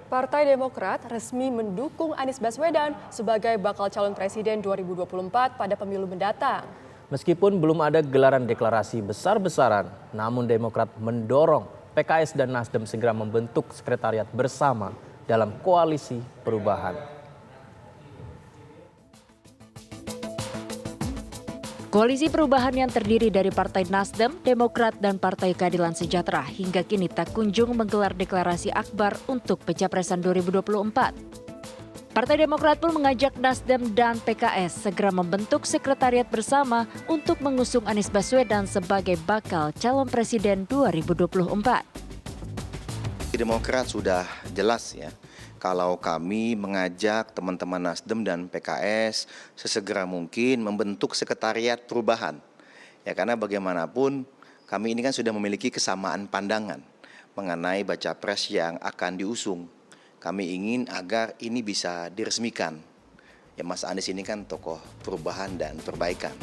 Partai Demokrat resmi mendukung Anies Baswedan sebagai bakal calon presiden 2024 pada pemilu mendatang. Meskipun belum ada gelaran deklarasi besar-besaran, namun Demokrat mendorong PKS dan Nasdem segera membentuk sekretariat bersama dalam koalisi perubahan. Koalisi perubahan yang terdiri dari Partai Nasdem, Demokrat, dan Partai Keadilan Sejahtera hingga kini tak kunjung menggelar deklarasi akbar untuk pencapresan 2024. Partai Demokrat pun mengajak Nasdem dan PKS segera membentuk sekretariat bersama untuk mengusung Anies Baswedan sebagai bakal calon presiden 2024. Demokrat sudah jelas ya, kalau kami mengajak teman-teman Nasdem dan PKS sesegera mungkin membentuk sekretariat perubahan. Ya, karena bagaimanapun kami ini kan sudah memiliki kesamaan pandangan mengenai baca pres yang akan diusung. Kami ingin agar ini bisa diresmikan. Ya, Mas Anies ini kan tokoh perubahan dan perbaikan.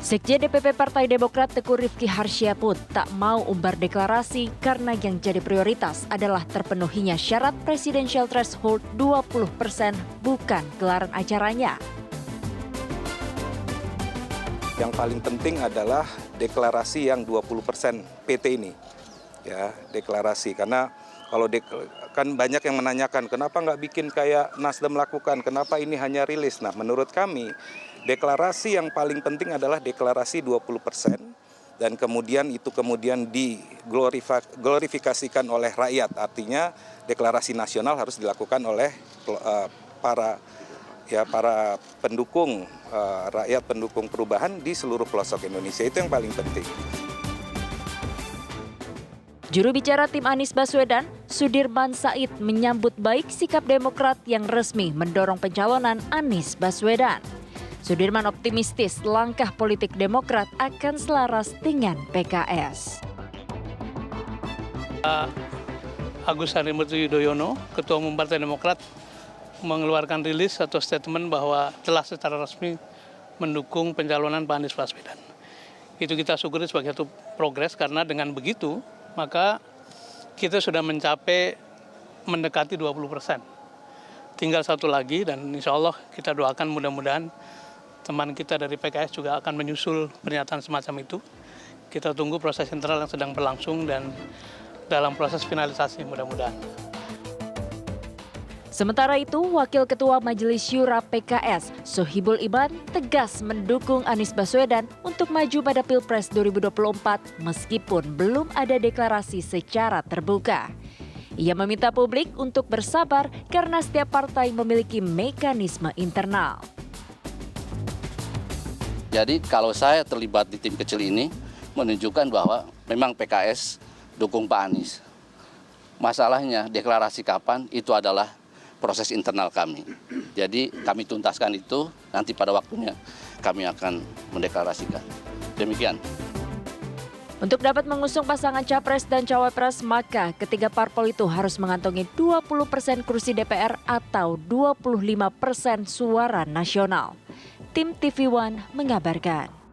Sekjen DPP Partai Demokrat Teguh Rifki Harsya pun tak mau umbar deklarasi karena yang jadi prioritas adalah terpenuhinya syarat presidensial threshold 20% bukan gelaran acaranya. Yang paling penting adalah deklarasi yang 20% PT ini. Ya, deklarasi karena kalau kan banyak yang menanyakan kenapa nggak bikin kayak Nasdem lakukan, kenapa ini hanya rilis. Nah, menurut kami deklarasi yang paling penting adalah deklarasi 20% dan kemudian itu diglorifikasikan oleh rakyat. Artinya deklarasi nasional harus dilakukan oleh para pendukung rakyat, pendukung perubahan di seluruh pelosok Indonesia. Itu yang paling penting. Juru bicara tim Anies Baswedan, Sudirman Said menyambut baik sikap Demokrat yang resmi mendorong pencalonan Anies Baswedan. Sudirman optimistis langkah politik Demokrat akan selaras dengan PKS. Agus Harimurti Yudhoyono, Ketua Umum Partai Demokrat, mengeluarkan rilis atau statement bahwa telah secara resmi mendukung pencalonan Pak Anies Baswedan. Itu kita syukuri sebagai satu progres karena dengan begitu maka kita sudah mencapai mendekati 20%. Tinggal satu lagi dan insya Allah kita doakan mudah-mudahan teman kita dari PKS juga akan menyusul pernyataan semacam itu. Kita tunggu proses internal yang sedang berlangsung dan dalam proses finalisasi mudah-mudahan. Sementara itu, Wakil Ketua Majelis Syura PKS, Sohibul Iman, tegas mendukung Anies Baswedan untuk maju pada Pilpres 2024 meskipun belum ada deklarasi secara terbuka. Ia meminta publik untuk bersabar karena setiap partai memiliki mekanisme internal. Jadi kalau saya terlibat di tim kecil ini menunjukkan bahwa memang PKS dukung Pak Anies. Masalahnya deklarasi kapan itu adalah proses internal kami. Jadi kami tuntaskan itu, nanti pada waktunya kami akan mendeklarasikan. Demikian. Untuk dapat mengusung pasangan capres dan cawapres, maka ketiga parpol itu harus mengantongi 20% kursi DPR atau 25% suara nasional. Tim TV One mengabarkan.